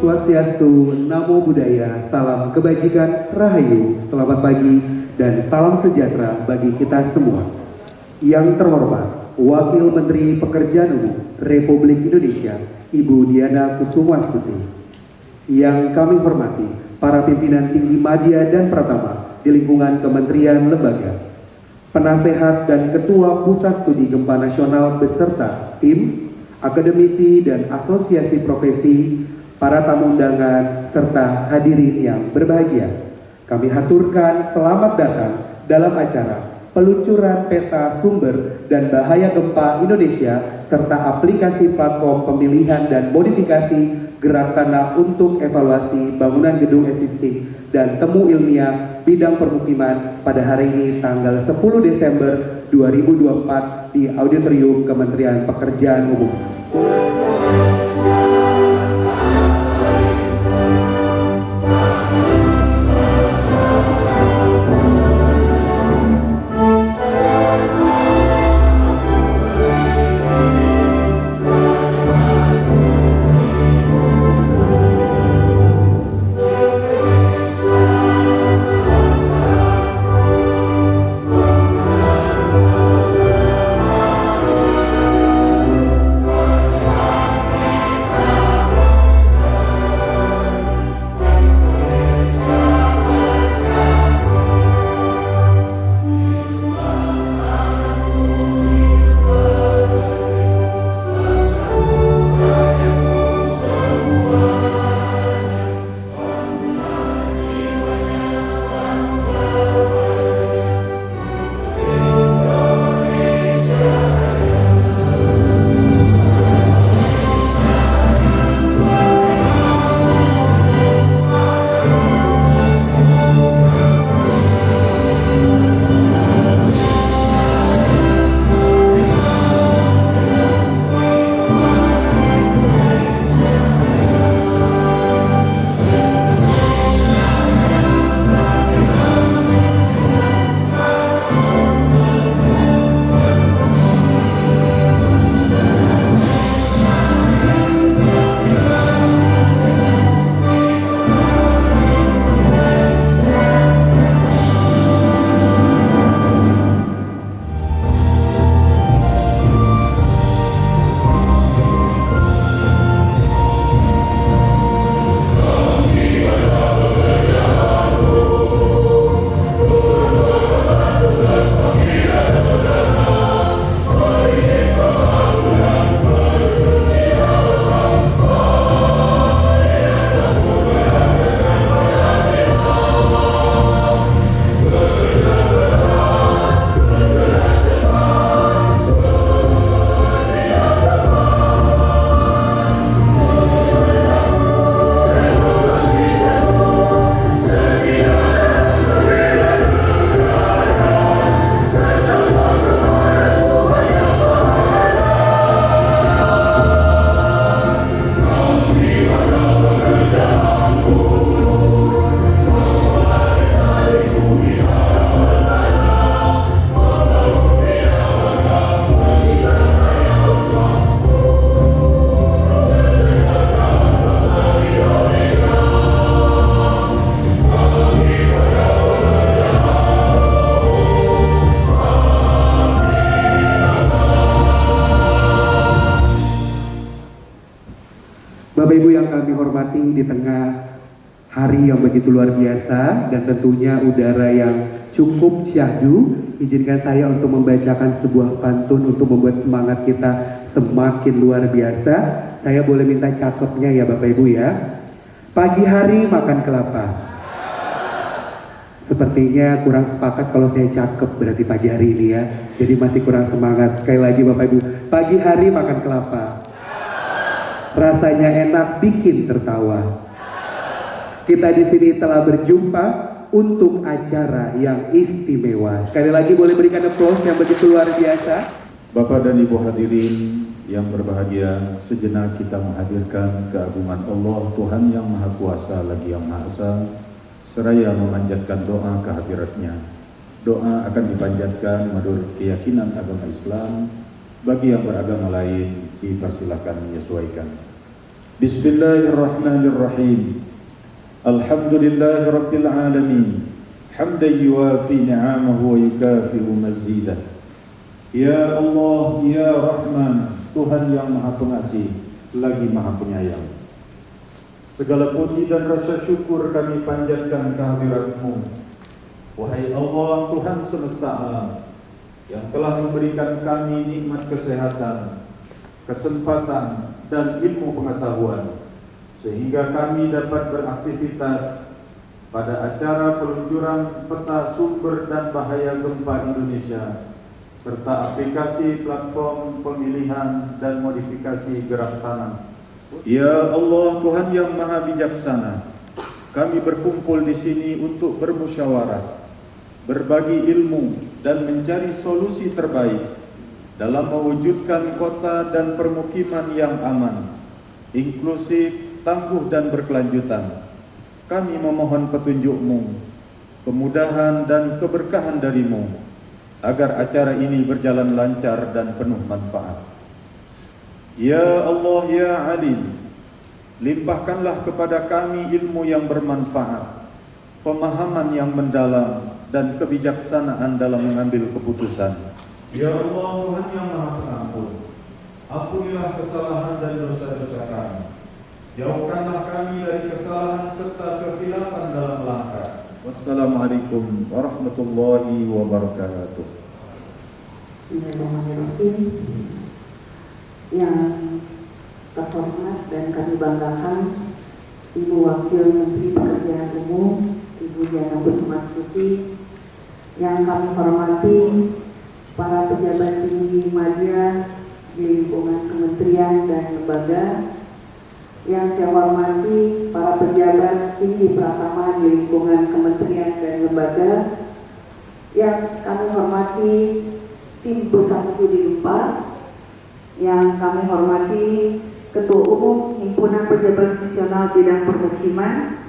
Swastiastu, Namo Buddhaya, salam kebajikan, rahayu, selamat pagi, dan salam sejahtera bagi kita semua. Yang terhormat, Wakil Menteri Pekerjaan Umum Republik Indonesia, Ibu Diana Kusumawaswati. Yang kami hormati, para pimpinan tinggi madya dan pratama di lingkungan kementerian lembaga, penasehat dan ketua Pusat Studi Gempa Nasional beserta tim, akademisi dan asosiasi profesi, para tamu undangan, serta hadirin yang berbahagia. Kami haturkan selamat datang dalam acara peluncuran peta sumber dan bahaya gempa Indonesia serta aplikasi platform pemilihan dan modifikasi gerak tanah untuk evaluasi bangunan gedung existing dan temu ilmiah bidang permukiman pada hari ini tanggal 10 Desember 2024 di Auditorium Kementerian Pekerjaan Umum. Bapak Ibu yang kami hormati, di tengah hari yang begitu luar biasa dan tentunya udara yang cukup syahdu, izinkan saya untuk membacakan sebuah pantun untuk membuat semangat kita semakin luar biasa. Saya boleh minta cakepnya ya Bapak Ibu ya. Pagi hari makan kelapa. Sepertinya kurang sepakat kalau saya cakep berarti pagi hari ini ya. Jadi masih kurang semangat. Sekali lagi Bapak Ibu, pagi hari makan kelapa. Rasanya enak, bikin tertawa. Kita di sini telah berjumpa untuk acara yang istimewa. Sekali lagi boleh berikan applause yang begitu luar biasa. Bapak dan Ibu hadirin yang berbahagia, sejenak kita menghadirkan keagungan Allah, Tuhan yang Maha Kuasa lagi yang Maha Esa, seraya memanjatkan doa kehadiratnya. Doa akan dipanjatkan menurut keyakinan agama Islam. Bagi yang beragama lain, dipersilakan menyesuaikan. Bismillahirrahmanirrahim. Alhamdulillahi rabbil alamin. Hamdan yuwafi ni'amahu wa yukafi'u mazidah. Ya Allah, ya Rahman, Tuhan yang Maha Pengasih lagi Maha Penyayang. Segala puji dan rasa syukur kami panjatkan kehadirat-Mu, wahai Allah, Tuhan semesta alam, yang telah memberikan kami nikmat kesehatan, kesempatan, dan ilmu pengetahuan, sehingga kami dapat beraktivitas pada acara peluncuran peta sumber dan bahaya gempa Indonesia, serta aplikasi platform pemilihan dan modifikasi gerak tanah. Ya Allah, Tuhan yang Maha Bijaksana, kami berkumpul di sini untuk bermusyawarah, berbagi ilmu, dan mencari solusi terbaik dalam mewujudkan kota dan permukiman yang aman, inklusif, tangguh, dan berkelanjutan. Kami memohon petunjuk-Mu, kemudahan dan keberkahan dari-Mu, agar acara ini berjalan lancar dan penuh manfaat. Ya Allah, ya Alim, limpahkanlah kepada kami ilmu yang bermanfaat, pemahaman yang mendalam, dan kebijaksanaan dalam mengambil keputusan. Ya Allah, Tuhan yang Maha Pengampun, ampunilah kesalahan dan dosa-dosa kami. Jauhkanlah kami dari kesalahan serta kekhilafan dalam langkah. Wassalamualaikum warahmatullahi wabarakatuh. Bismillahirrahmanirrahim. Yang terhormat dan kami banggakan Ibu Wakil Menteri Pekerjaan Umum, Ibu Diana Kusumasuti. Yang kami hormati para pejabat tinggi media di lingkungan kementerian dan lembaga. Yang saya hormati para pejabat tinggi Pratama di lingkungan kementerian dan lembaga. Yang kami hormati tim pusat studi 4. Yang kami hormati Ketua Umum Himpunan Pejabat Fungsional Bidang Permukiman.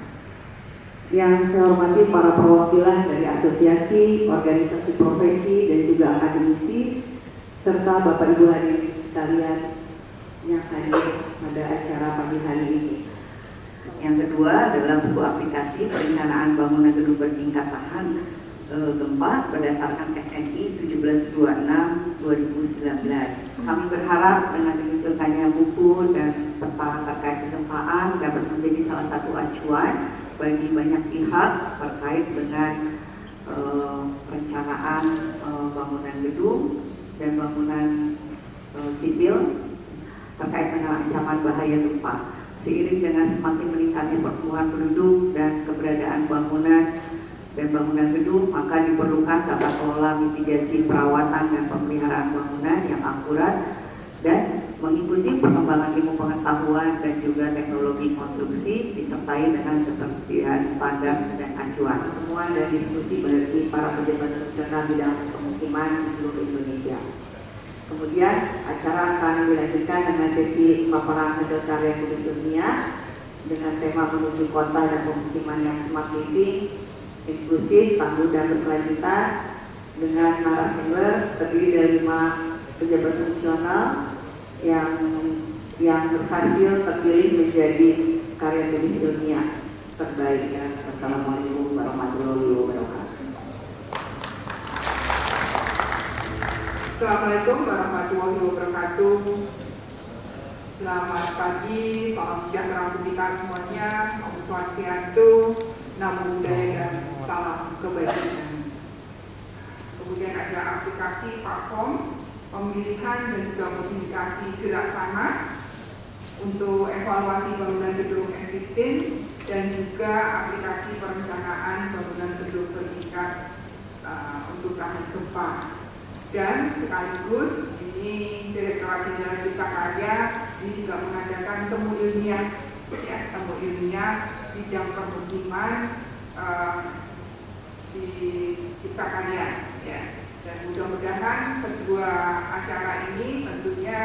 Yang saya hormati para perwakilan dari asosiasi, organisasi profesi, dan juga akademisi, serta Bapak Ibu hadirin sekalian yang hadir pada acara pagi hari ini. Yang kedua adalah buku aplikasi perencanaan bangunan gedung bertingkat tahan gempa berdasarkan SNI 1726/2019. Kami berharap dengan dimunculkannya buku dan peta terkait kegempaan dapat menjadi salah satu acuan bagi banyak pihak terkait dengan perencanaan bangunan gedung dan bangunan sipil terkait dengan ancaman bahaya gempa. Seiring dengan semakin meningkatnya pertumbuhan penduduk dan keberadaan bangunan dan bangunan gedung, maka diperlukan tata kelola mitigasi perawatan dan pemeliharaan bangunan yang akurat dan mengikuti perkembangan ilmu pengetahuan dan juga teknologi konstruksi disertai dengan ketersediaan standar dan acuan. Pertemuan dan diskusi bagi para pejabat fungsional bidang pemukiman di seluruh Indonesia. Kemudian acara akan dilanjutkan dengan sesi paparan hasil karya tulis dunia dengan tema menuju kota dan pemukiman yang smart living, inklusif, tangguh, dan berkelanjutan, dengan narasumber terdiri dari 5 pejabat fungsional yang berhasil terpilih menjadi karya tulis dunia terbaik. Ya. Wassalamualaikum warahmatullahi wabarakatuh. Assalamualaikum warahmatullahi wabarakatuh. Selamat pagi, salam sejahtera untuk kita semuanya. Om Swastiastu, Namo Buddhaya, dan salam kebajikan. Kemudian ada aplikasi platform pemilihan dan juga modifikasi gerak tanah untuk evaluasi bangunan gedung existing dan juga aplikasi perencanaan bangunan gedung bertingkat untuk tahan gempa. Dan sekaligus ini Direktorat Jenderal Cipta Karya ini juga mengadakan temu ilmiah, ya, temu ilmiah bidang permukiman di Cipta Karya, ya. Dan mudah-mudahan kedua acara ini tentunya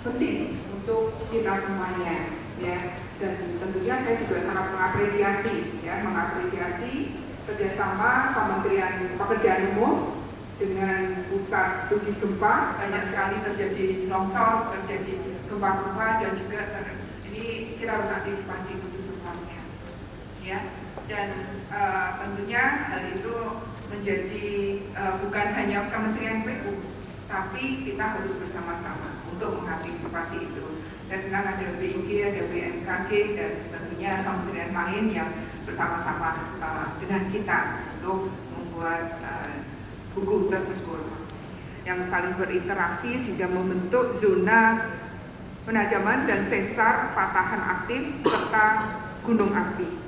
penting untuk kita semuanya, ya. Dan tentunya saya juga sangat mengapresiasi kerjasama Kementerian Pekerjaan Umum dengan pusat studi gempa. Banyak sekali terjadi longsor, terjadi gempa-gempa, dan juga Ini kita harus antisipasi dulu semuanya, ya. Dan tentunya hal itu menjadi bukan hanya Kementerian PU, tapi kita harus bersama-sama untuk mengantisipasi itu. Saya senang ada BIG, ada BMKG, dan tentunya kementerian lain yang bersama-sama dengan kita untuk membuat buku tersebut yang saling berinteraksi sehingga membentuk zona penajaman dan sesar patahan aktif serta gunung api.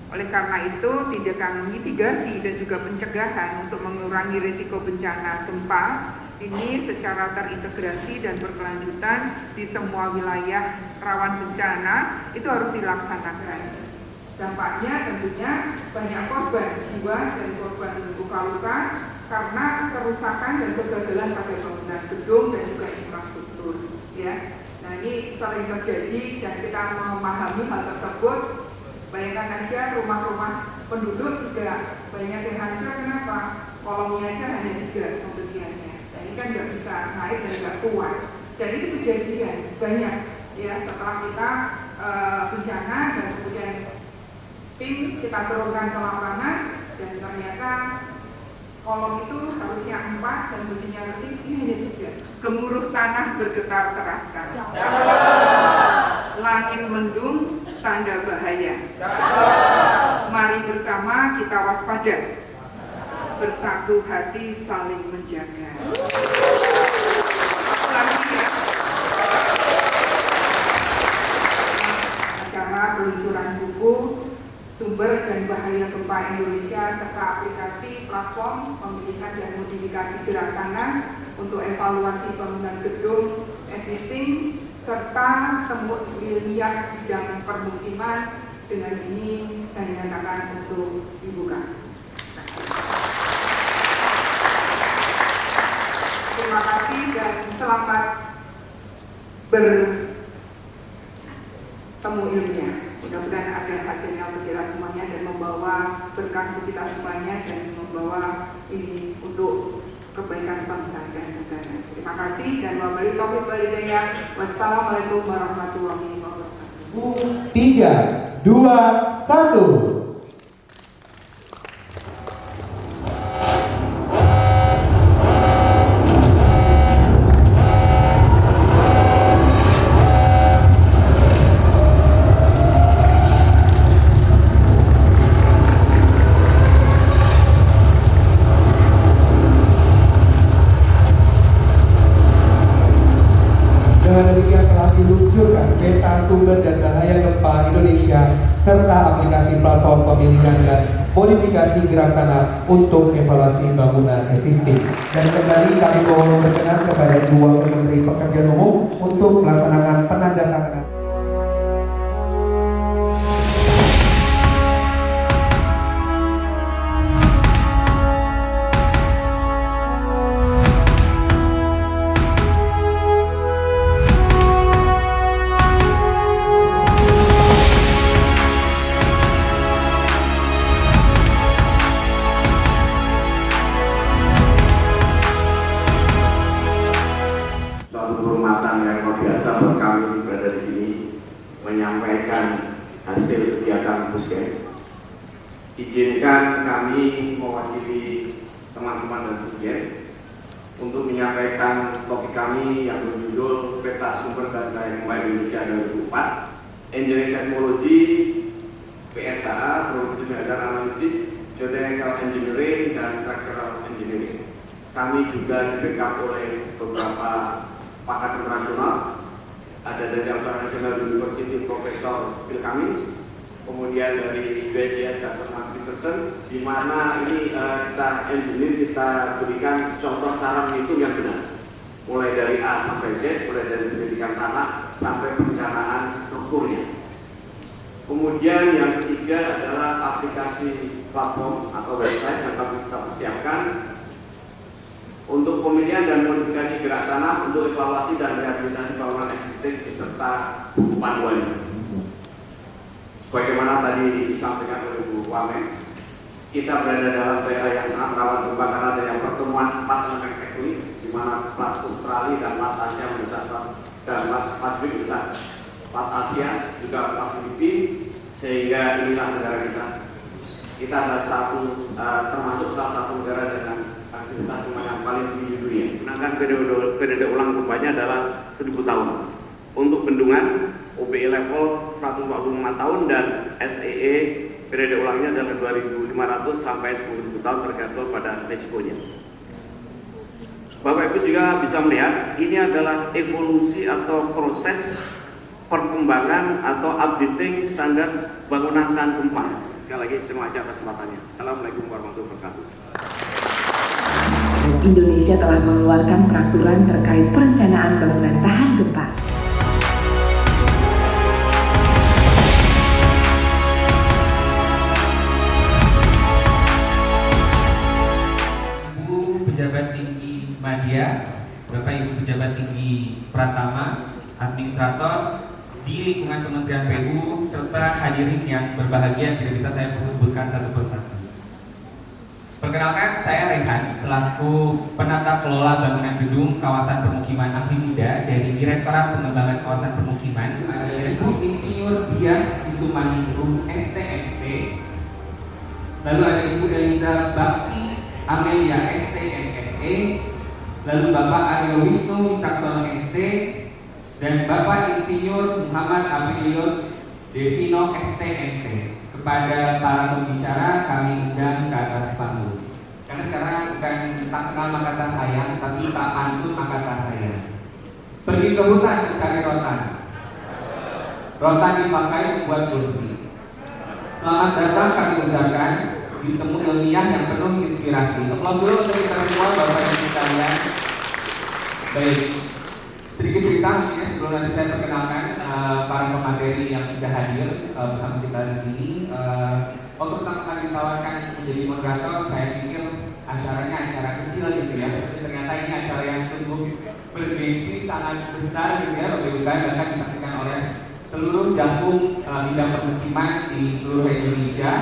Oleh karena itu, tindakan mitigasi dan juga pencegahan untuk mengurangi risiko bencana gempa ini secara terintegrasi dan berkelanjutan di semua wilayah rawan bencana itu harus dilaksanakan. Dampaknya tentunya banyak korban jiwa dan korban luka-luka karena kerusakan dan kegagalan pada bangunan gedung dan juga infrastruktur. Ya, nah ini sering terjadi dan kita memahami hal tersebut. Bayangkan aja rumah-rumah penduduk juga banyak yang hancur. Kenapa? Kolomnya aja hanya 3 pembersihannya. Dan ini kan nggak bisa naik dan nggak kuat. Dan itu kejadian banyak ya setelah kita bencana dan kemudian tim kita turunkan ke lapangan dan ternyata kolom itu harusnya 4 dan besinya resik, ini hanya 3. Gemuruh tanah bergetar terasa. Langit mendung, tanda bahaya. Mari bersama kita waspada. Bersatu hati saling menjaga. Acara peluncuran buku Sumber dan Bahaya Gempa Indonesia serta aplikasi platform pemilikan dan modifikasi gerak tanah untuk evaluasi bangunan gedung existing serta temu ilmiah bidang permukiman. Dengan ini saya nyatakan untuk dibuka. Terima kasih dan selamat bertemu ilmiah. Mudah-mudahan ada hasilnya untuk kita semuanya dan membawa berkah untuk kita semuanya dan membawa ini untuk kebaikan bangsa dan negara. Terima kasih dan wabillahi taufiq wal hidayah. Wassalamualaikum warahmatullahi wabarakatuh. 3, 2, 1. Dengan demikian telah diluncurkan peta sumber dan bahaya gempa Indonesia serta aplikasi platform pemilihan dan modifikasi gerak tanah untuk evaluasi bangunan existing. Dan kembali kami mohon berkenan kepada dua Menteri Pekerjaan Umum untuk melaksanakan penandatanganan. Menyampaikan hasil kegiatan Pusken. Izinkan kami mewakili teman-teman dan Pusken untuk menyampaikan topik kami yang berjudul Peta Sumber dan Daya Gempa Indonesia 2004, Engineering Seismology, PSHA, Produksi Dasar Analisis, Geotechnical Engineering, dan Structural Engineering. Kami juga di-backup oleh beberapa pakar internasional. Ada dari Australian National University Profesor Bill Cummings, kemudian dari USGS Dr. Mark Peterson, di mana ini kita engineer kita berikan contoh cara menghitung yang benar, mulai dari A sampai Z, mulai dari pendidikan tanah sampai perencanaan strukturnya. Kemudian yang ketiga adalah aplikasi platform atau website yang kami kita persiapkan untuk pemilihan dan modifikasi gerak tanah untuk evaluasi dan rehabilitasi bangunan existing beserta buku panduannya. Sebagaimana tadi disampaikan oleh Bu Wamen, kita berada dalam daerah yang sangat rawan gempa karena ada yang pertemuan 4 elemen tektonik, di mana plat Australia dan plat Asia besar dan plat Pasifik besar. plat Asia, juga plat Filipina, sehingga inilah negara kita. Kita adalah termasuk salah satu negara dengan aktivitas yang paling tinggi di dunia. Menangkan periode ulang gempanya adalah 1000 tahun. Untuk bendungan, OBE level 145 tahun dan SEE periode ulangnya adalah 2.500 sampai 10.000 tahun tergantung pada resikonya. Bapak Ibu juga bisa melihat ini adalah evolusi atau proses perkembangan atau updating standar bangunan tahan gempa. Sekali lagi terima kasih atas kesempatannya. Assalamualaikum warahmatullahi wabarakatuh. Indonesia telah mengeluarkan peraturan terkait perencanaan bangunan tahan gempa. Ibu pejabat tinggi Madya, Bapak Ibu pejabat tinggi Pratama, administrator di lingkungan Kementerian PU, serta hadirin yang berbahagia, tidak bisa saya sebutkan satu persatu. Perkenalkan, saya Rehan selaku penata kelola bangunan gedung kawasan permukiman Ahli Muda dari Direktorat Pengembangan Kawasan Permukiman. Ada Ibu Insinyur Diah Kusumaningrum STMP, lalu ada Ibu Eliza Bakti Amelia STMSE, lalu Bapak Aryo Wisnu Wicaksono ST, dan Bapak Insinyur Muhammad Aprilio Devino STMP. Kepada para pembicara kami undang ke atas panggung. Karena sekarang bukan tak kenal maka tak sayang, tapi tak pantun maka tak sayang. Pergi ke hutan mencari rotan. Rotan dipakai membuat kursi. Selamat datang kami ucapkan di temu ilmiah yang penuh inspirasi. Aplaus dulu untuk kita semua Bapak Ibu sekalian. Baik. Sedikit cerita mungkin sebelum nanti saya perkenalkan para pemateri yang sudah hadir bersama kita di sini. Waktu pertama kali ditawarkan menjadi moderator, saya pikir acaranya acara kecil gitu ya. Tapi ternyata ini acara yang sungguh bergengsi, sangat besar gitu ya. Bapak Ibu sekalian, bahkan disaksikan oleh seluruh jakung bidang permukiman di seluruh Indonesia.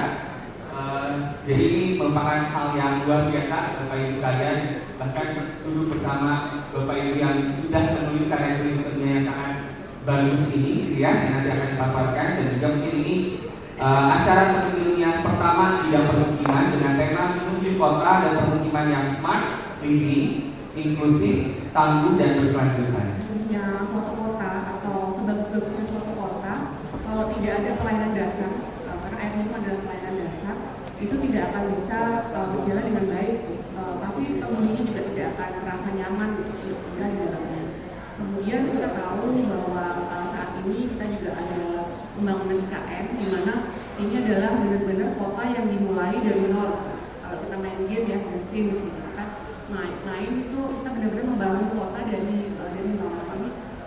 Jadi ini merupakan hal yang luar biasa Bapak Ibu sekalian. Bahkan duduk bersama Bapak Ibu yang sudah menulis karya tulis ilmiah yang sangat bagus ini gitu ya, yang nanti akan dipaparkan. Dan juga mungkin ini acara temu ilmiah pertama bidang permukiman dengan tema menuju kota dan permukiman yang smart, living, inklusif, tangguh dan berkelanjutan. Punya suatu kota atau sebagus-bagusnya suatu kota, kalau tidak ada pelayanan dasar, karena air itu adalah pelayanan dasar, itu tidak akan bisa berjalan dengan baik. Pasti penghuninya juga tidak akan merasa nyaman untuk tinggal di dalamnya. Kemudian kita tahu bahwa saat ini kita juga ada pembangunan IKN, di mana ini adalah benar-benar kota yang dimulai dari nol. Kalau kita main game ya, The Sims, kita main itu kita benar-benar membangun kota dari nol.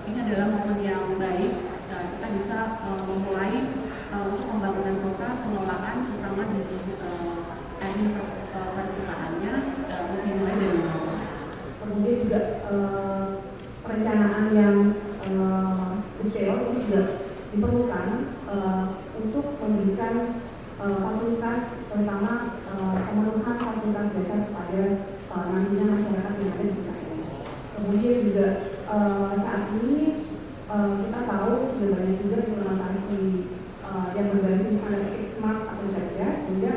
Ini adalah momen yang baik. Kita bisa memulai untuk pembangunan kota, pengelolaan terutama di perkiraannya dimulai dari nol. Kemudian juga perencanaan yang detail ini juga diperlukan untuk memberikan fasilitas, terutama pemenuhan fasilitas dasar kepada nantinya masyarakat yang ada di IKN. Kemudian juga saat ini kita tahu sudah banyak juga implementasi yang berbasis standar smart atau cerdas, sehingga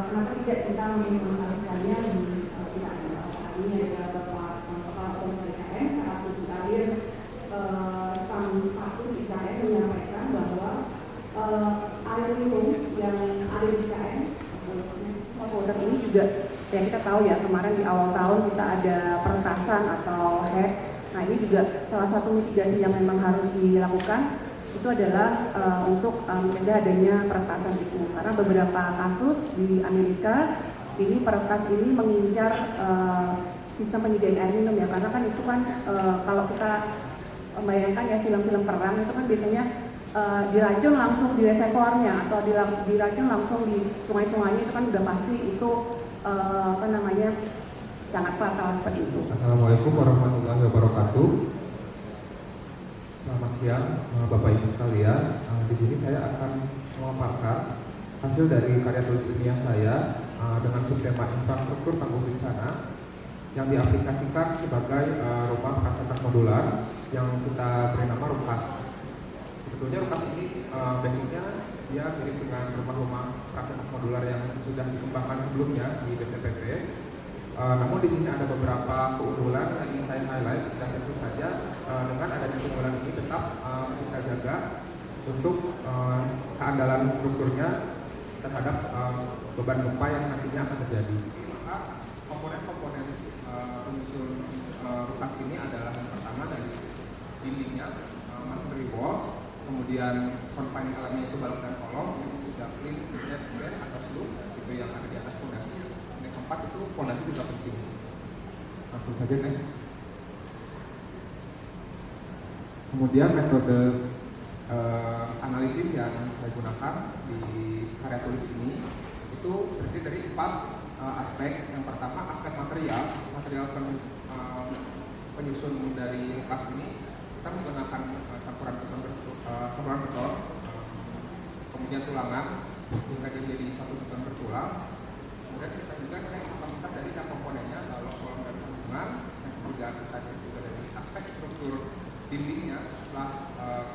kenapa tidak kita mengimplementasikannya di IKN. Ini ada Bapak Kepala Otorita IKN, Pak Suci Kalir, Sang Satu IKN menyampaikan bahwa air minum yang ada di IKN, water ini juga yang kita tahu ya, kemarin di awal tahun kita ada peretasan atau hack. Nah ini juga salah satu mitigasi yang memang harus dilakukan, itu adalah untuk mencegah adanya peretasan itu. Karena beberapa kasus di Amerika ini peretas ini mengincar sistem penyediaan air minum ya, karena kan itu kan kalau kita membayangkan ya film-film perang itu kan biasanya diracun langsung di reservoirnya atau diracun langsung di sungai-sungainya, itu kan udah pasti itu sangat fatal seperti itu. Assalamualaikum warahmatullahi wabarakatuh. Selamat siang Bapak Ibu sekalian. Di sini saya akan memaparkan hasil dari karya tulis ilmiah saya dengan subtema infrastruktur tangguh bencana yang diaplikasikan sebagai rumah perancangan modular yang kita beri nama RUMAS. Sebetulnya Rukas ini basicnya dia mirip dengan rumah-rumah pracetak modular yang sudah dikembangkan sebelumnya di BPPT. Namun di sini ada beberapa keunggulan yang ingin saya highlight, dan tentu saja dengan adanya keunggulan ini tetap kita jaga untuk keandalan strukturnya terhadap beban gempa yang nantinya akan terjadi. Maka komponen-komponen penyusun Rukas ini adalah yang pertama dari dindingnya, masonry wall, kemudian confining elemennya itu balok dan kolom, daplin, bed atau sloop itu yang ada di atas fondasi. Yang keempat itu fondasi juga penting. Langsung saja next. Kemudian metode analisis yang saya gunakan di karya tulis ini itu terdiri dari 4 aspek. Yang pertama aspek material penyusun dari Rukas ini kita menggunakan campuran beton, kemudian tulangan hingga jadi satu beton bertulang. Kemudian kita juga cek kapasitas dari komponennya, kalau kolom dan sambungan. Yang ketiga kita cek juga dari aspek struktur dindingnya. Setelah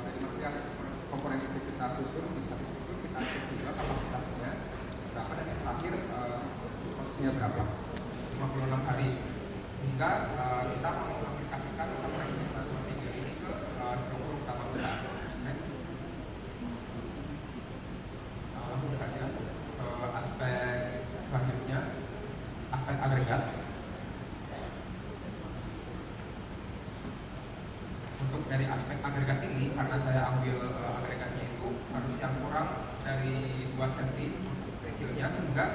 dari material komponen itu kita susun di satu struktur, kita cek juga kapasitasnya berapa, dan yang terakhir kosnya berapa, 56 hari, hingga kita mengaplikasikan komponen 1, 2, 3 ini ke struktur utama kita. Next. Langsung saja ke aspek selanjutnya, aspek agregat. Untuk dari aspek agregat ini, karena saya ambil agregatnya itu harus yang kurang dari 2 cm dekilnya, sehingga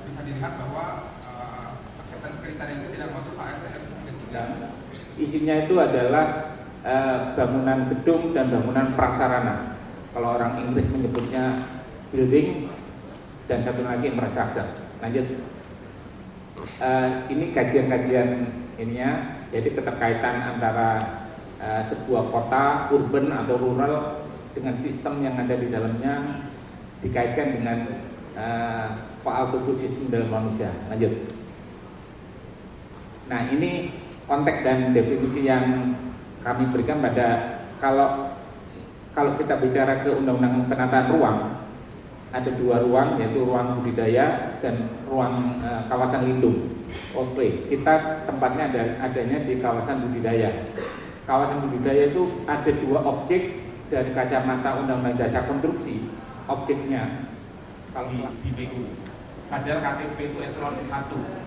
bisa dilihat bahwa acceptance kriteria itu tidak masuk ASTM 3. Isinya itu adalah bangunan gedung dan bangunan prasarana. Kalau orang Inggris menyebutnya building, dan satu lagi infrastructure. Lanjut. Ini kajian-kajian ininya, jadi keterkaitan antara sebuah kota, urban atau rural dengan sistem yang ada di dalamnya dikaitkan dengan faal tubuh sistem dalam manusia. Lanjut. Nah, ini konteks dan definisi yang kami berikan pada kalau kita bicara ke Undang-Undang Penataan Ruang, ada 2 ruang, yaitu ruang budidaya dan ruang kawasan lindung. Oke, kita tempatnya adanya di kawasan budidaya. Kawasan budidaya itu ada 2 objek dari kacamata Undang-Undang Dasar Konstruksi. Objeknya kalau di BU, padahal KTP itu eselon 1,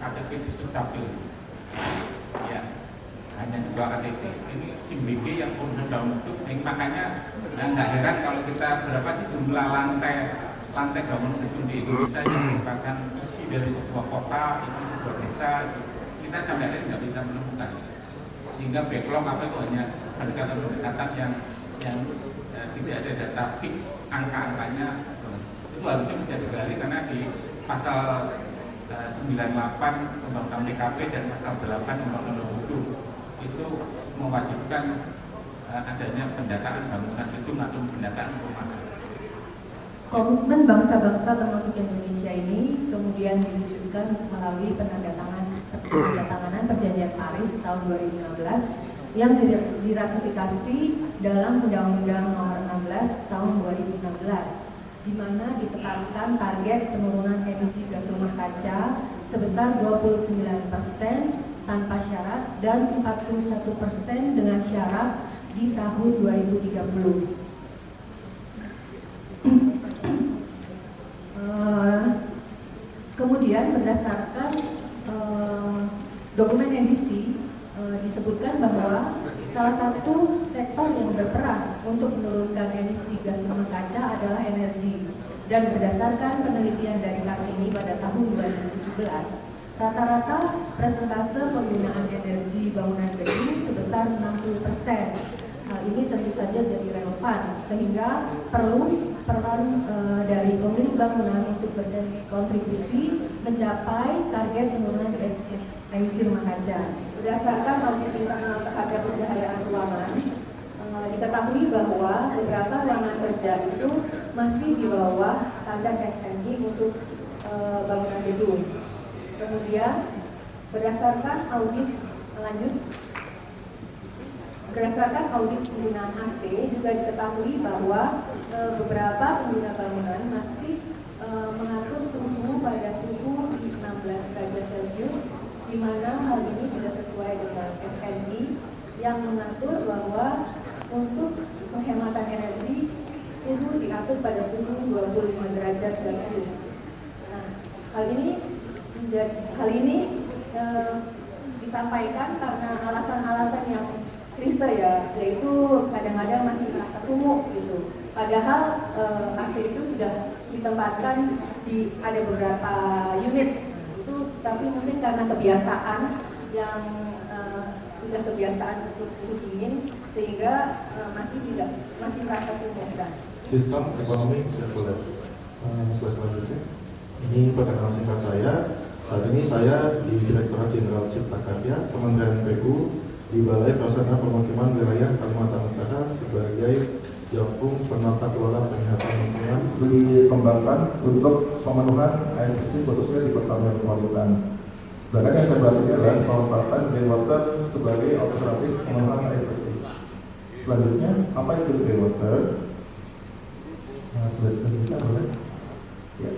KTP Distrik ya, hanya sebuah KTP. Ini SIM BG yang dalam bentuk, sehingga makanya nggak heran kalau kita berapa sih jumlah lantai bangun gedung di Indonesia yang merupakan isi dari sebuah kota, isi sebuah desa, kita sampai hari tidak bisa menemukan. Sehingga backlog apa itu hanya berdasarkan pendekatan yang tidak ada data fix, angka-angkanya itu harusnya bisa digali, karena di pasal 98 Undang-Undang PKP dan pasal 8 Undang-Undang Hudud itu mewajibkan adanya pendataan bangunan gedung atau pendataan perumahan. Komitmen bangsa-bangsa termasuk Indonesia ini kemudian diwujudkan melalui penandatanganan Perjanjian Paris tahun 2016 yang diratifikasi dalam Undang-Undang Nomor 16 tahun 2016, di mana ditetapkan target penurunan emisi gas rumah kaca sebesar 29% tanpa syarat dan 41% dengan syarat di tahun 2030. Kemudian berdasarkan dokumen edisi disebutkan bahwa salah satu sektor yang berperan untuk menurunkan emisi gas rumah kaca adalah energi. Dan berdasarkan penelitian dari Kartini pada tahun 2017, rata-rata persentase penggunaan energi bangunan gedung sebesar 60%. Hal ini tentu saja jadi relevan, sehingga perlu peran dari pemilik bangunan untuk berkontribusi mencapai target penurunan emisi rumah kaca. Berdasarkan audit internal terhadap pencahayaan ruangan, diketahui bahwa beberapa ruangan kerja itu masih di bawah standar SNI untuk bangunan gedung. Kemudian berdasarkan audit lanjut, berdasarkan audit penggunaan AC juga diketahui bahwa beberapa pengguna bangunan masih mengatur suhu pada suhu di 16 derajat Celcius, di mana hal ini tidak sesuai dengan SNI yang mengatur bahwa untuk penghematan energi suhu diatur pada suhu 25 derajat Celcius. Nah, hal ini disampaikan karena alasan-alasan yang klise ya, yaitu kadang-kadang masih merasa sumuk gitu. Padahal AC itu sudah ditempatkan di ada beberapa unit itu, tapi mungkin karena kebiasaan yang sudah kebiasaan untuk suhu dingin sehingga masih merasa sumuk. Sistem ekonomi sirkuler. Selanjutnya, ini perkenalan singkat saya. Saat ini saya di Direktorat Jenderal Cipta Karya Kementerian PU di Balai Prasarana Pemukiman Wilayah Kalimantan Utara sebagai Jakpung Penata Kelola Penyihatan Lingkungan dikembangkan untuk pemenuhan air bersih khususnya di Kota Metropolitan. Sedangkan yang saya bahas ini adalah pemanfaatan greywater sebagai alternatif pemenuhan air bersih. Selanjutnya, apa itu greywater? Nah, selanjutnya boleh. Ya,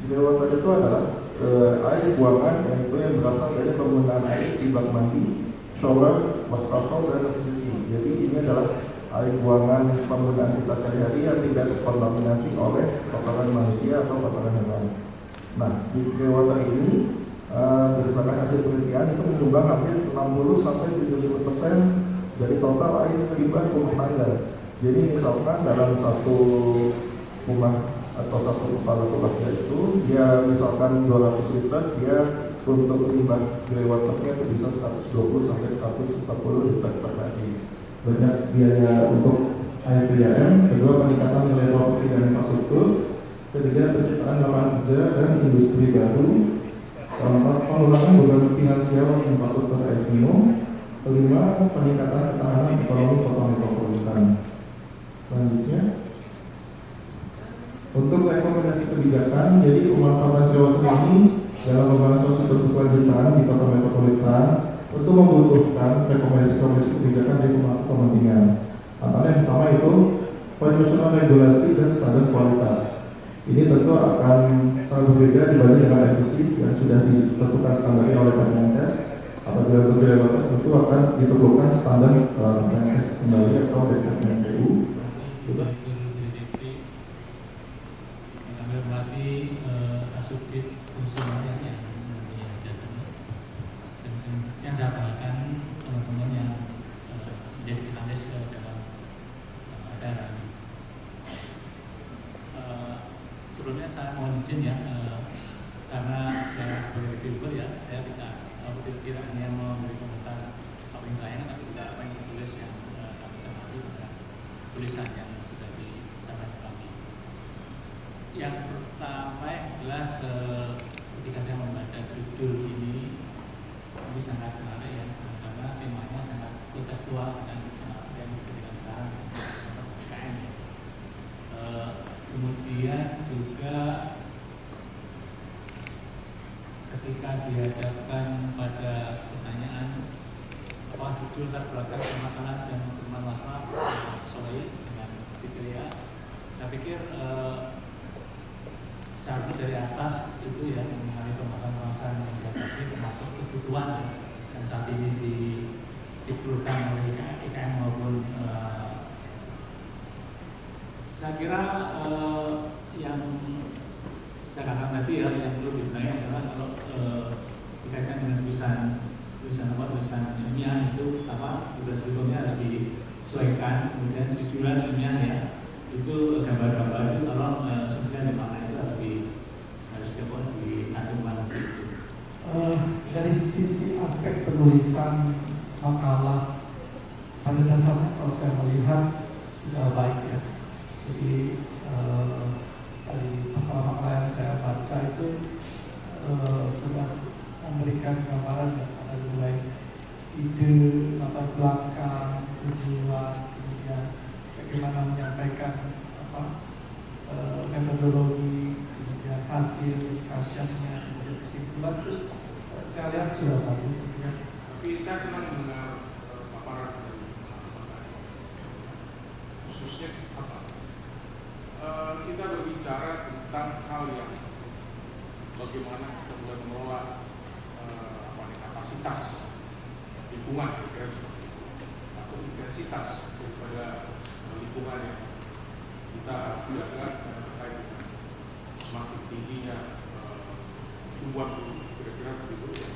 greywater itu adalah air buangan yang berasal dari penggunaan air di bak mandi, shower, wastafel, dan mesin cuci. Jadi ini adalah air buangan penggunaan kita sehari-hari yang tidak terkontaminasi oleh kotoran manusia atau kotoran hewan. Nah, di greywater ini berdasarkan hasil penelitian itu menyumbang hampir 60-75% dari total air limbah rumah tangga. Jadi misalkan dalam satu rumah atau satu kepala keluarga itu dia misalkan 200 liter, dia untuk limbah greywaternya itu bisa 120 sampai 140 liter per hari. Banyak biaya untuk air PDAM, kedua peningkatan nilai properti dan infrastruktur, ketiga penciptaan lapangan kerja dan industri baru, keempat pengurangan beban finansial infrastruktur air minum, kelima peningkatan ketahanan ekonomi kota metropolitan. Selanjutnya, untuk rekomendasi kebijakan, jadi pemanfaatan greywater ini dalam pembahasan sosial berkelanjutan di kota metropolitan tentu membutuhkan rekomendasi kebijakan dari pemangku kepentingan. Antara yang pertama itu penyusunan regulasi dan standar kualitas. Ini tentu akan sangat berbeda dibanding dengan air bersih yang sudah ditentukan standarnya oleh Kemenkes. Apabila untuk greywater tentu akan diperlukan standar Kemenkes kembali atau dari Kemenku. yang saya banggakan teman-teman yang menjadi finalis dalam acara ini. Sebelumnya saya mohon izin ya, karena saya sebagai reviewer ya, saya tidak hanya memberi komentar apa yang lain, tapi juga apa yang ditulis yang kami cermati pada tulisan yang sudah disampaikan kami. Yang pertama yang jelas ketika saya membaca judul ini sangat menarik ya, karena temanya sangat kontekstual dan yang diberikan sekarang PKN ya. Kemudian juga ketika dihadapkan pada pertanyaan apa judul terbelakang permasalahan dan pengembangan masalah sesuai dengan kriteria, saya pikir seharusnya dari atas itu ya mengenai permasalahan yang dihadapi termasuk kebutuhan yang saat ini diperlukan oleh IKN maupun saya kira yang saya katakan tadi ya, yang perlu dibenahi adalah kalau dikaitkan dengan tulisan ilmiah itu apa tugas hukumnya harus disesuaikan, kemudian tujuan ilmiah ya itu gambar-gambar itu tolong sebenarnya di mana itu harus dicantumkan itu. Dari sisi aspek penulisan makalah pada dasarnya kalau saya melihat sudah baik ya. Jadi dari makalah yang saya baca itu sudah memberikan gambaran pada mulai ide, latar belakang, tujuan, kemudian bagaimana menyampaikan metodologi, kemudian hasil discussion-nya, kemudian kesimpulan, terus saya lihat sudah bagus ya. Tapi saya senang mendengar paparan apa? Kita berbicara tentang hal yang bagaimana kita mulai mengelola kapasitas lingkungan, kira-kira seperti itu, atau intensitas daripada lingkungan yang kita lihat terkait dengan semakin tingginya tumbuhan kira-kira begitu ya,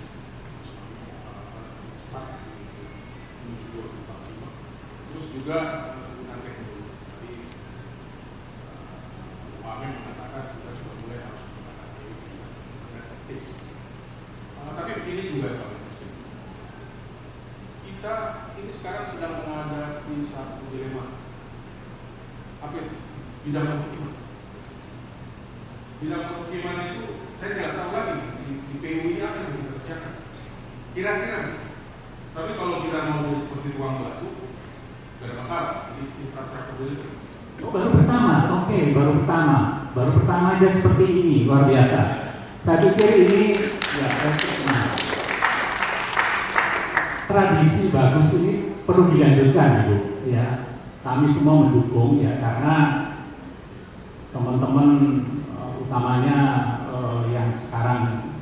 semakin cepat menuju 2045. Terus juga penggunaan teknologi. Tadi Wamen mengatakan kita sudah mulai harus menggunakan Internet of Things. Tapi begini juga Pak, kita ini sekarang sedang menghadapi satu dilema. Apa itu? Bidang pemukiman. Bidang pemukiman itu saya tidak tahu lagi di PU ini apa yang kita kerjakan. Kira-kira. Tapi kalau kita mau jadi seperti ruang batu, tidak ada masalah. Jadi infrastruktur delivery. Baru pertama, oke, baru pertama aja seperti ini, luar biasa. Saya pikir ini ya tradisi bagus ini perlu dilanjutkan, Bu. Ya, kami semua mendukung ya karena teman-teman utamanya yang sekarang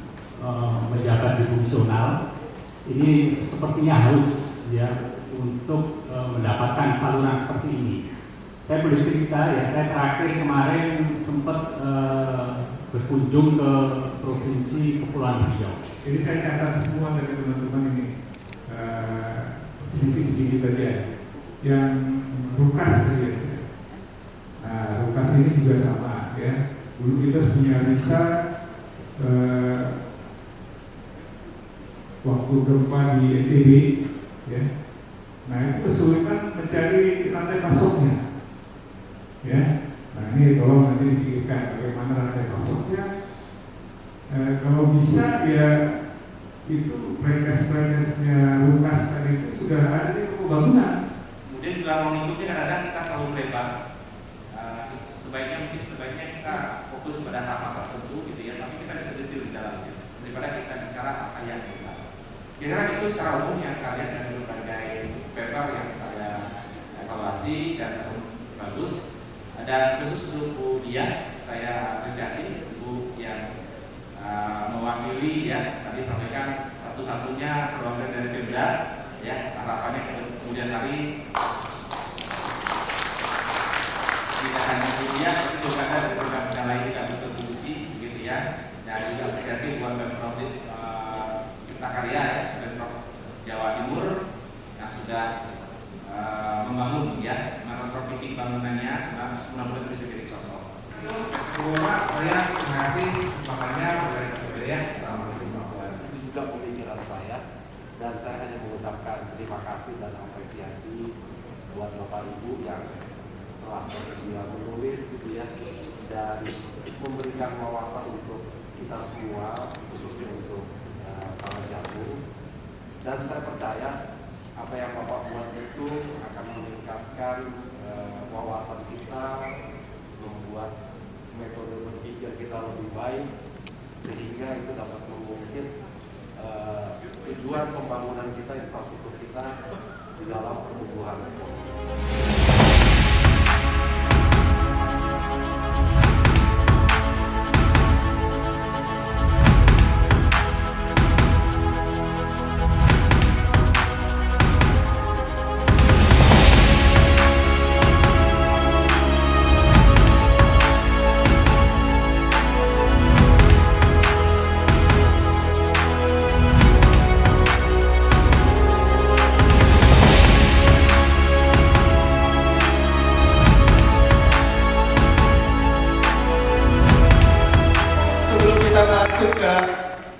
menjabat di fungsional ini sepertinya harus ya untuk mendapatkan saluran seperti ini. Saya boleh cerita ya, saya terakhir kemarin sempat berkunjung ke Provinsi Kepulauan Riau. Jadi saya catat semua dari teman-teman ini sedikit-sedikit aja. Yang Rukas tadi ya. Nah, Rukas ini juga sama ya. Dulu kita punya Risa waktu gempa di NTB ya. Nah, itu kesulitan mencari rantai pasoknya. Ya, nah ini tolong nanti dipikirkan bagaimana rantai pasoknya. Kalau bisa ya itu prenkes-prenkesnya Rukas tadi itu sudah ada di pembangunan. Kemudian juga mau mengikuti kadang-kadang kita selalu melebar. Sebaiknya kita fokus pada hal-hal tertentu gitu ya, tapi kita bisa detail di dalamnya daripada kita bicara apa yang kita. Kira-kira itu secara umum yang saya lihat dari berbagai paper yang saya evaluasi dan sangat bagus. Dan khusus untuk Bu Dia, saya apresiasi Ibu yang mewakili ya, tadi sampaikan satu-satunya perwakilan dari Pemda ya, harapannya kemudian hari tidak hanya Bu Dia, tapi juga ada dari program-program lain tidak berkontribusi begitu ya. Dan juga apresiasi buat Pemprov Cipta Karya ya, Pemprov Jawa Timur yang sudah membangun ya, retrofitting bangunannya mudah-mudahan bisa jadi contoh. Semua saya terima kasih kesempatannya kepada ya. Assalamualaikum warahmatullahi wabarakatuh. Itu juga pemikiran saya dan saya hanya mengucapkan terima kasih dan apresiasi buat Bapak Ibu yang telah bersedia menulis gitu ya dan memberikan wawasan untuk kita semua khususnya untuk para jago. Dan saya percaya apa yang Bapak buat itu akan meningkatkan wawasan kita, membuat metode berpikir kita lebih baik sehingga itu dapat mengungkit tujuan pembangunan kita, infrastruktur kita di dalam pertumbuhan ekonomi.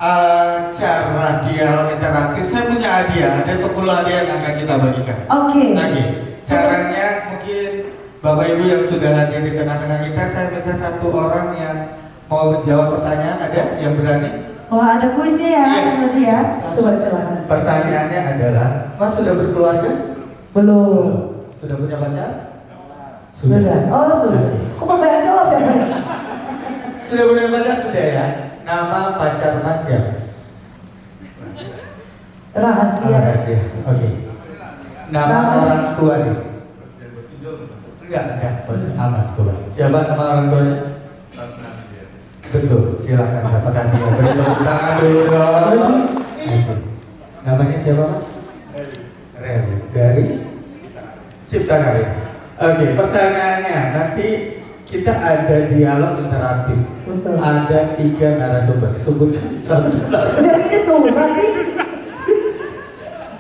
Acara dialog interaktif, saya punya hadiah, ada 10 hadiah yang akan kita bagikan. Oke. Caranya mungkin Bapak Ibu yang sudah hadir di tengah-tengah kita, saya minta satu orang yang mau menjawab pertanyaan, ada yang berani? Wah, ada kuisnya ya, berarti ya. Coba silakan. Pertanyaannya adalah, Mas sudah berkeluarga? Belum. Sudah punya pacar? Sudah. Oh, sudah. Kok Bapak yang jawab ya, Pak? Sudah punya pacar? Sudah ya. Nama pacar Mas ya? Rahasia. Rahasia. Oke. Nama orang tua nih? Enggak, aman kok. Siapa nama orang tuanya? Betul, silakan dapat hadiah. Beri tepuk tangan dulu dong. Namanya siapa Mas? Reli. Dari Cipta Karya. Oke, pertanyaannya nanti kita ada dialog interaktif. Ada 3 narasumber. Sebutkan satu. Ini susah sih.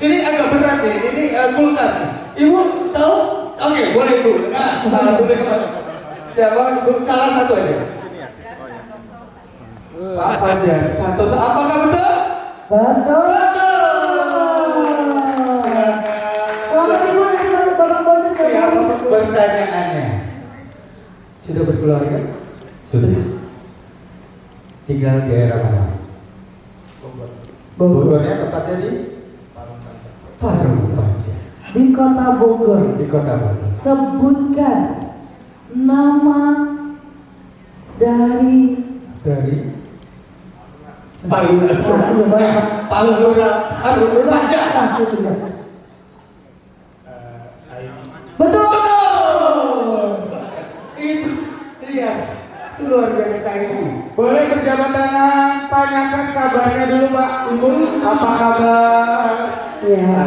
Ini agak berat nih. Ini kulkas. Ibu tahu? Oke, boleh Bu. Nah, boleh kemana? Siapa? Salah satu aja. Pak Fajar Santoso. Apakah betul? Betul. Selamat Ibu, nanti masuk babak bonus ke Pertanyaannya. Sudah berkeluarga? Sudah. Tinggal di daerah mana? Bogornya tepatnya di Parung Panjang. Di Kota Bogor. Di Kota Bogor. Sebutkan nama dari Parung Panjang. Betul. Itu iya. Itu luar biasa ini. Boleh berjabat tangan, tanyakan kabarnya dulu Pak. Ibu, apa kabar? Ya.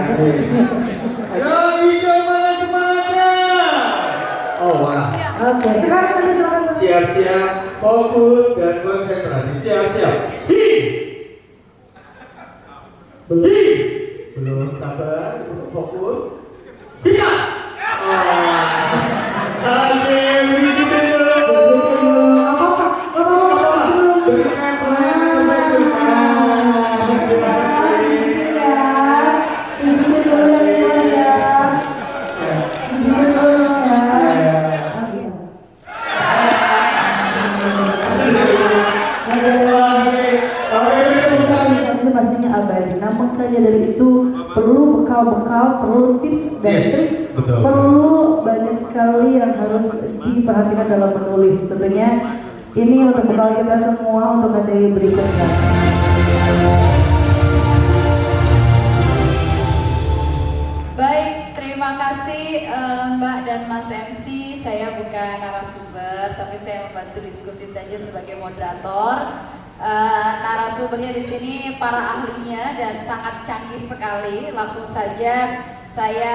Yang hijau mana semangatnya? Oh wah. Oke, sekarang tadi silakan. Siap-siap, fokus dan konsentrasi. Siap-siap. Belum sabar, fokus. Bisa. Makanya dari itu perlu bekal-bekal, perlu tips dan trik, betul. Perlu banyak sekali yang harus diperhatikan dalam menulis. Tentunya ini untuk bekal kita semua untuk hari berikutnya. Baik, terima kasih Mbak dan Mas MC. Saya bukan narasumber, tapi saya membantu diskusi saja sebagai moderator. Narasumbernya di sini para ahlinya dan sangat canggih sekali. Langsung saja saya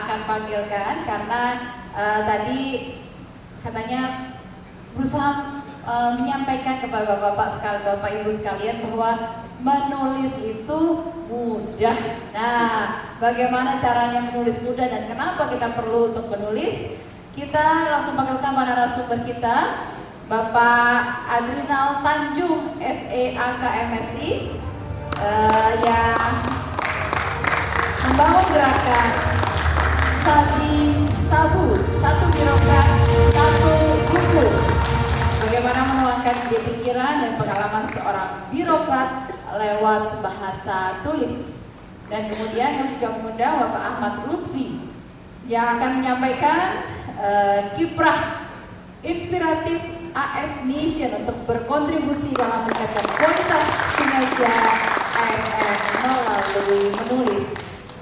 akan panggilkan karena tadi katanya berusaha menyampaikan kepada Bapak Ibu sekalian bahwa menulis itu mudah. Nah, bagaimana caranya menulis mudah dan kenapa kita perlu untuk menulis? Kita langsung panggilkan para narasumber kita. Bapak Adrinal Tanjung, SEAK MSI, yang membangun gerakan Sabi Sabu, 1 birokrat, 1 buku. Bagaimana menuangkan ide pikiran dan pengalaman seorang birokrat lewat bahasa tulis. Dan kemudian yang juga mengundang Bapak Ahmad Lutfi yang akan menyampaikan kiprah inspiratif AS Mission untuk berkontribusi dalam meningkatkan kualitas kinerja ASN melalui menulis.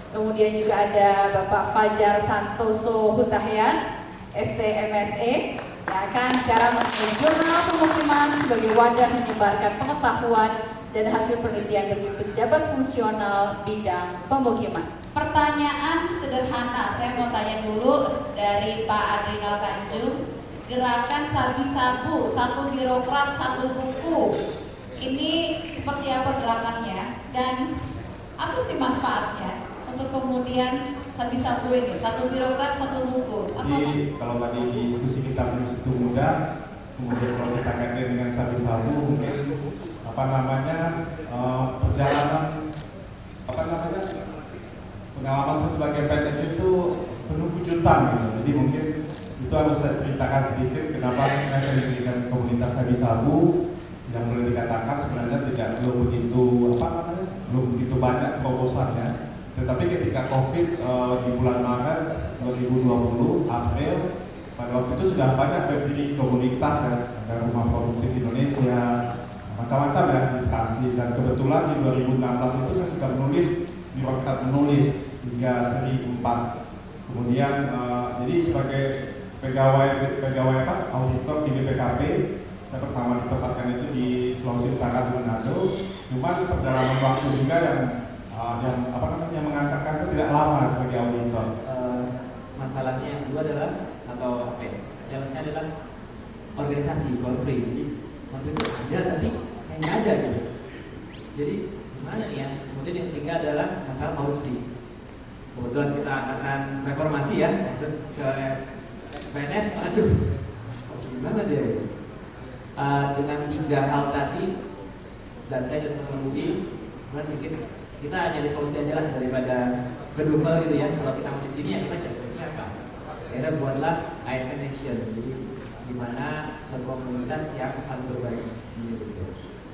Kemudian juga ada Bapak Fajar Santoso Hutahyan, STMSE, yang akan cara mengenai jurnal pemukiman sebagai wadah menyebarkan pengetahuan dan hasil penelitian bagi pejabat fungsional bidang pemukiman. Pertanyaan sederhana, saya mau tanya dulu dari Pak Adrinal Tanjung. Gerakan Sabi Sabu, 1 birokrat, 1 buku. Ini seperti apa gerakannya dan apa sih manfaatnya untuk kemudian Sabi Sabu ini, 1 birokrat, 1 buku? Jadi kalau tadi diskusi kita menulis itu mudah, kemudian kalau kita kaitkan dengan Sabi Sabu mungkin perjalanan pengalaman saya sebagai PNS itu penuh kejutan gitu. Jadi mungkin itu harus saya ceritakan sedikit kenapa saya diberikan komunitas Sabi Sabu yang boleh dikatakan sebenarnya belum begitu banyak terobosannya. Tetapi ketika COVID di bulan Maret 2020 April pada waktu itu sudah banyak berdiri komunitas ya, ada Rumah Produktif Indonesia, macam-macam ya edukasi, dan kebetulan di 2016 itu saya sudah menulis di Birokrat Menulis hingga seri 4. Kemudian jadi Jadi sebagai pegawai auditor di BPKP, saya pertama ditempatkan itu di Sulawesi Utara di Manado. Cuman perjalanan waktu juga yang mengatakan saya tidak lama sebagai auditor. Masalahnya yang kedua adalah challenge-nya adalah organisasi korporat. Jadi waktu itu ada tapi kayaknya ada gitu. Jadi gimana nih ya? Kemudian yang ketiga adalah masalah korupsi. Kebetulan kita akan reformasi ya, masuk ke PNS, aduh, gimana dia? Dengan 3 hal tadi, dan saya dan teman-teman Budi, kemudian bikin kita hanya solusi aja lah daripada kedua gitu ya. Kalau kita mau di sini ya kita cari solusinya apa? Akhirnya buatlah ASN Action. Jadi gimana suatu komunitas yang saling berbagi gitu.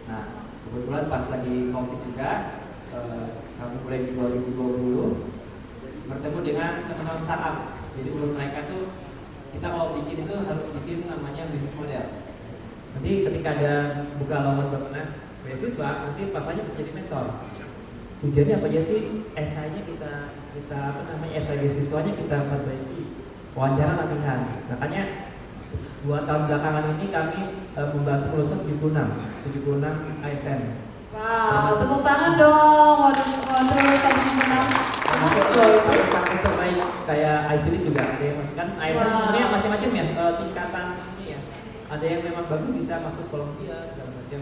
Nah, kebetulan pas lagi COVID juga, kami mulai di 2020 bertemu dengan teman-teman startup. Jadi menurut mereka tuh kita kalau bikin itu harus bikin namanya bisnis model. Nanti ketika ada buka lowongan Bappenas beasiswa, nanti papanya bisa jadi mentor. Tujuannya apa aja sih? Esainya kita esai beasiswanya kita perbaiki, wawancara latihan. Makanya 2 tahun belakangan ini kami membantu meluluskan 76 ASN. Wow, tepuk tangan dong untuk lulusan 76. Sampai terbaik kayak IVD juga ada yang masuk kan ASN sebenarnya macam-macam ya tingkatan ini ya. Ada yang memang bagus bisa masuk Columbia segala macam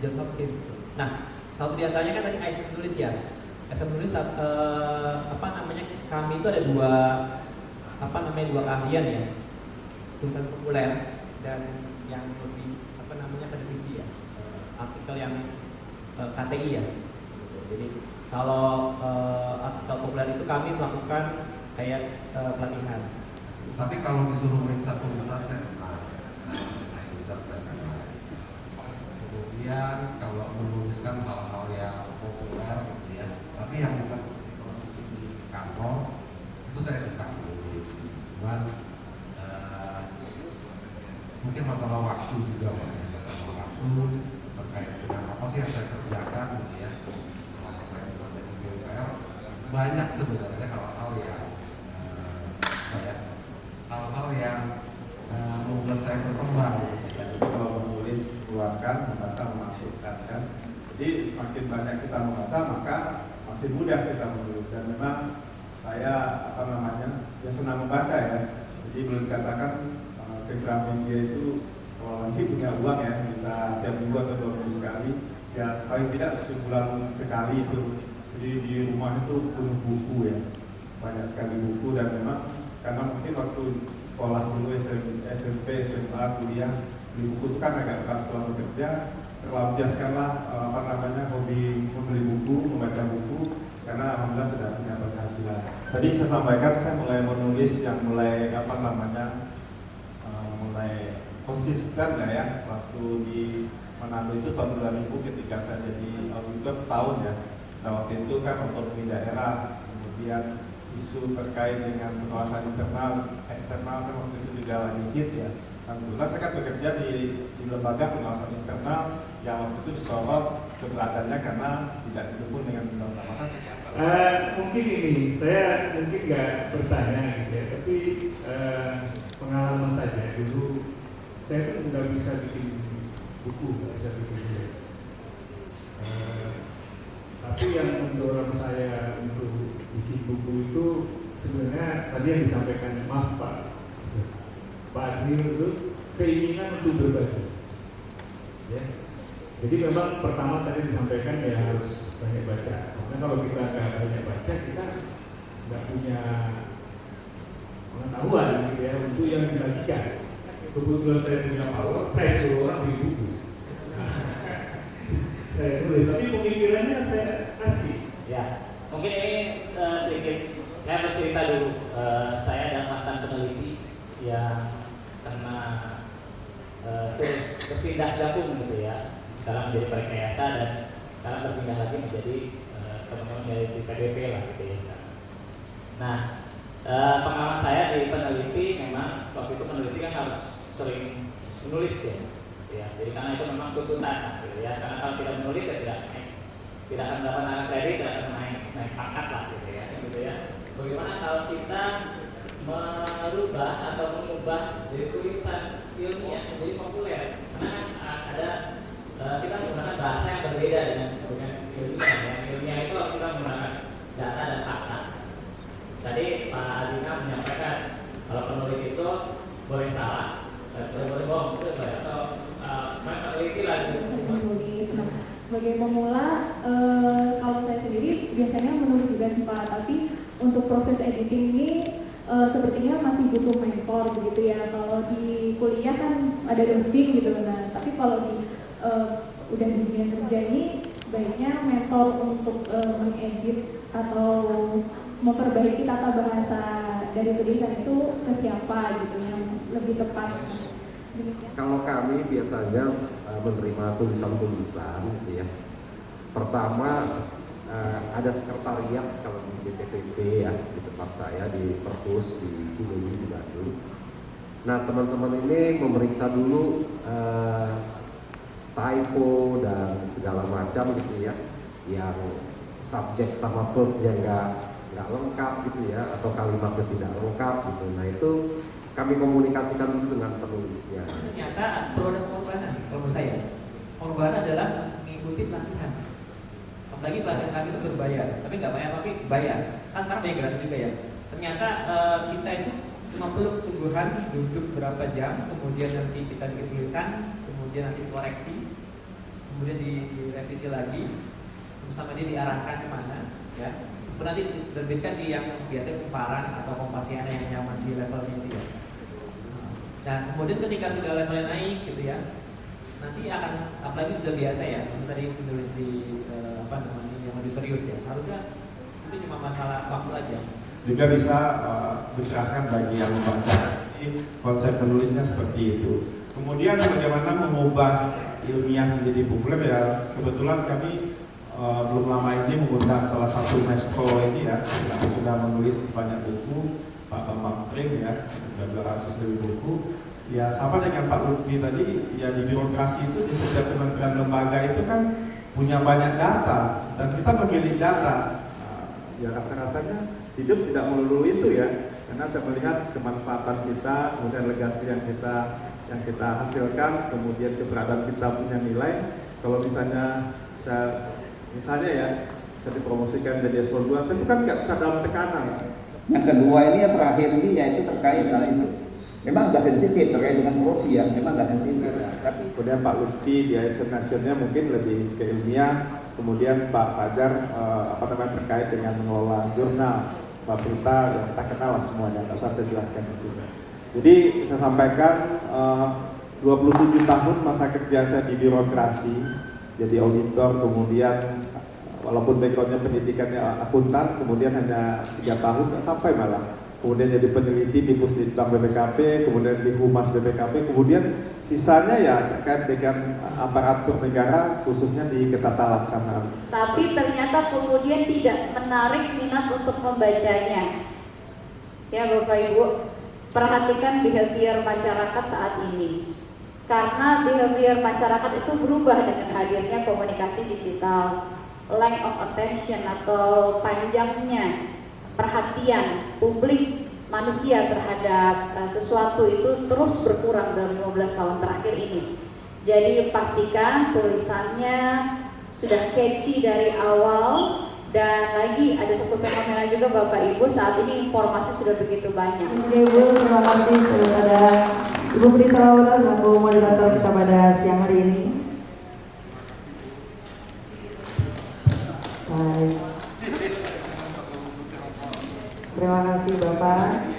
John Hopkins. Nah, satu di antaranya kan tadi ASN tulis ya. ASN tulis kami itu ada dua keahlian ya. Tulisan populer dan yang lebih akademisi ya. Artikel yang KTI ya. Jadi kalau artikel populer itu kami melakukan kayak pelatihan. Tapi kalau disuruh meriksa tulisan saya senang. Kemudian kalau menuliskan hal-hal yang populer gitu ya, tapi yang bukan di kantor itu saya suka. Cuman mungkin masalah waktu juga, masalah waktu terkait dengan apa sih yang saya kerjakan gitu ya. Selama saya berada di BUMR banyak sebenarnya hal-hal yang membuat saya berkembang. Jadi kalau menulis keluarkan, membaca memasukkan kan. Jadi semakin banyak kita membaca maka makin mudah kita menulis. Dan memang saya senang membaca ya. Jadi boleh dikatakan ke Gramedia itu kalau lagi punya uang ya bisa tiap minggu atau 2 minggu sekali. Ya paling tidak sebulan sekali itu. Jadi di rumah itu penuh buku ya, banyak sekali buku. Dan memang karena mungkin waktu sekolah dulu SMP, SMA, kuliah beli buku itu kan agak keras. Setelah bekerja terlampiaskanlah hobi membeli buku, membaca buku, karena alhamdulillah sudah punya penghasilan. Tadi saya sampaikan saya mulai menulis yang mulai konsisten ya. Waktu di Manado itu tahun 2000 ketika saya jadi auditor setahun ya. Nah waktu itu kan otonomi daerah, kemudian isu terkait dengan pengawasan internal, eksternal kan waktu itu juga lagi hit ya. Alhamdulillah saya kan bekerja di lembaga pengawasan internal yang waktu itu disorot keberadaannya karena tidak didukung dengan undang-undang. Makasih. Mungkin ini, saya mungkin nggak bertanya gitu ya, tapi pengalaman saja dulu saya kan nggak bisa bikin buku, nggak bisa bikin tulis. Tapi yang mendorong saya untuk bikin buku itu sebenarnya tadi yang disampaikan Pak Adil itu keinginan untuk berbagi. Ya. Jadi memang pertama tadi disampaikan ya harus banyak baca. Karena kalau kita nggak banyak baca kita nggak punya pengetahuan gitu ya untuk yang dibagikan. Kebetulan saya punya power, saya suruh orang beli buku. Saya tulis, tapi pemikirannya saya kasih. Ya, mungkin ini sedikit saya bercerita dulu. Saya adalah mantan peneliti yang karena berpindah gabung gitu ya. Sekarang menjadi Parekayasa dan sekarang berpindah lagi menjadi teman-teman dari PDP lah gitu ya. Nah, pengalaman saya di peneliti memang waktu itu peneliti kan harus sering menulis ya. Jadi karena itu memang tuntutan gitu ya. Karena kalau tidak menulis ya tidak akan mendapatkan kredit, tidak akan naik pangkat lah gitu ya. Bagaimana kalau kita merubah atau mengubah dari tulisan ilmiah menjadi populer, karena ada kita menggunakan bahasa yang berbeda dengan ilmiah. Yang ilmiah itu kita menggunakan data dan fakta. Tadi Pak Adina menyampaikan kalau penulis itu boleh salah, boleh bohong, itu atau meneliti lagi. Sebagai pemula, kalau saya sendiri biasanya menulis juga sih Pak, tapi untuk proses editing ini sepertinya masih butuh mentor begitu ya. Kalau di kuliah kan ada dosen gitu, nah tapi kalau di udah di dunia kerja ini baiknya mentor untuk mengedit atau memperbaiki tata bahasa dari tulisan itu ke siapa gitu yang lebih tepat. Kalau kami biasanya menerima tulisan-tulisan gitu ya. Pertama ada sekretariat kalau di BPPP ya, di tempat saya di Perpus di Cileunyi di Bandung. Nah teman-teman ini memeriksa dulu typo dan segala macam gitu ya, yang subjek sama verbnya nggak lengkap gitu ya, atau kalimatnya tidak lengkap gitu. Nah itu kami komunikasikan dulu dengan penulisnya. Ternyata produk pengorbanan, kalau menurut saya, pengorbanan adalah mengikuti pelatihan. Apalagi pelatihan kami itu berbayar, tapi nggak bayar tapi bayar. Kan sekarang banyak gratis juga ya. Ternyata kita itu cuma perlu kesungguhan, duduk berapa jam, kemudian nanti kita bikin tulisan, kemudian nanti koreksi, kemudian direvisi lagi, terus sama dia diarahkan kemana, ya. Nanti diterbitkan di yang biasa kumparan atau Kompasiana yang masih levelnya itu ya. Nah kemudian ketika sudah levelnya naik gitu ya, nanti akan, apalagi sudah biasa ya, tadi menulis di yang lebih serius ya, harusnya itu cuma masalah waktu aja. Juga bisa mencerahkan bagi yang membaca. Konsep penulisnya seperti itu. Kemudian bagaimana mengubah ilmiah menjadi populer ya, kebetulan kami belum lama ini mengundang salah satu maestro ini ya, yang sudah menulis banyak buku, Pak Bambang Prim ya, 200 lebih buku. Ya sama dengan Pak Lutfi tadi, ya di birokrasi itu di setiap kementerian lembaga itu kan punya banyak data dan kita memilih data. Ya rasa-rasanya hidup tidak melulu itu ya, karena saya melihat kemanfaatan kita, kemudian legasi yang kita hasilkan, kemudian keberadaan kita punya nilai. Kalau misalnya saya dipromosikan jadi S2, saya itu kan nggak bisa dalam tekanan. Yang kedua ini yang terakhir ini yaitu terkait dengan itu. Memang nggak sensitif terkait dengan korupsi ya, memang nggak sensitif. Tapi kemudian Pak Lutfi di ASN Nasionalnya mungkin lebih ke ilmiah. Kemudian Pak Fajar terkait dengan mengelola jurnal, Pak Prita yang kita kenal lah semuanya, nggak usah saya jelaskan di sini. Jadi saya sampaikan 27 tahun masa kerja saya di birokrasi, jadi auditor, kemudian walaupun backgroundnya pendidikannya akuntan, kemudian hanya 3 tahun nggak sampai malah. Kemudian jadi peneliti di Pusditbang BPKP, kemudian di Humas BPKP, kemudian sisanya ya terkait dengan aparatur negara khususnya di ketatalaksanaan. Tapi ternyata kemudian tidak menarik minat untuk membacanya. Ya Bapak Ibu, perhatikan behavior masyarakat saat ini. Karena behavior masyarakat itu berubah dengan hadirnya komunikasi digital. Lack of attention atau panjangnya perhatian publik manusia terhadap sesuatu itu terus berkurang dalam 15 tahun terakhir ini. Jadi pastikan tulisannya sudah catchy dari awal. Dan lagi ada satu fenomena juga Bapak Ibu, saat ini informasi sudah begitu banyak. Oke Bu, terima kasih kepada Ibu Prita Laura selaku moderator kita pada siang hari ini. Baik. Terima kasih Bapak.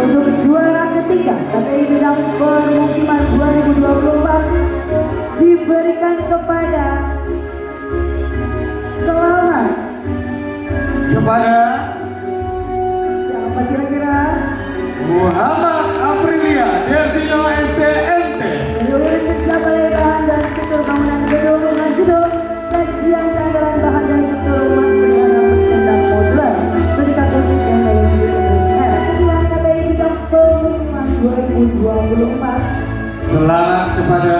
Untuk juara ketiga KTI Bidang Permukiman 2024 diberikan kepada selamat kepada siapa kira-kira? Muhammad Aprilia Dervino STMT. Selamat kepada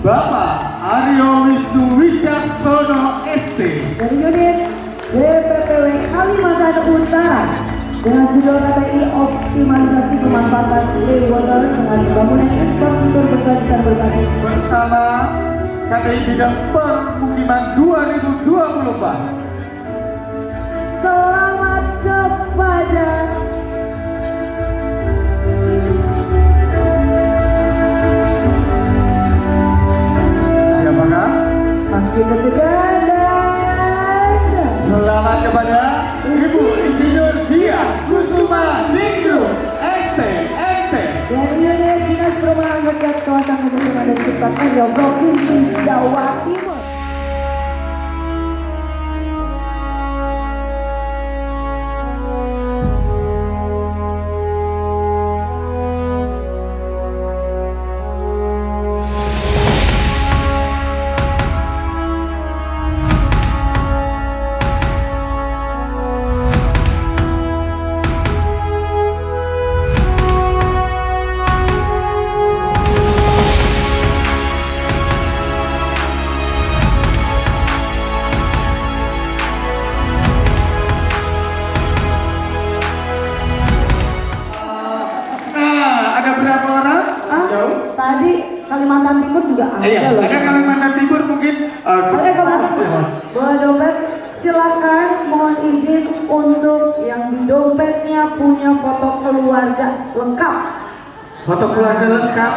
Bapak Aryo Wisnu Wicaksono ST dari unit DPPW Kalimantan Utara dengan judul KTI optimalisasi pemanfaatan water dengan pembangunan infrastruktur berkelanjutan berbasis bersama KTI bidang permukiman 2024. Selamat kepada siapakah? makin deg-degan dan Selamat kepada Ibu Insinyur Dia Kusuma Ningrum ST dari unit Dinas Perumahan Rakyat Kawasan Pemukiman dan Cipta Karya Provinsi Jawa Timur. Tadi Kalimantan Timur juga ada Iya, loh. ada Kalimantan Timur mungkin. Ada Kalimantan Timur. Bawa dompet, silakan mohon izin untuk yang di dompetnya punya foto keluarga lengkap. Foto keluarga lengkap.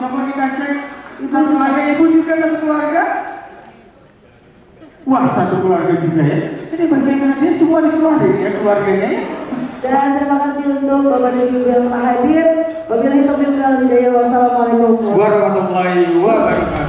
Coba kita cek. Satu keluarga ibu juga satu keluarga. Wah, satu keluarga juga ya. Ini bagaimana dia semua dikeluarin ya keluarganya ya. Dan terima kasih untuk Bapak dan Ibu yang telah hadir. Wabillahi taufiq wal hidayah. Wassalamualaikum warahmatullahi wabarakatuh.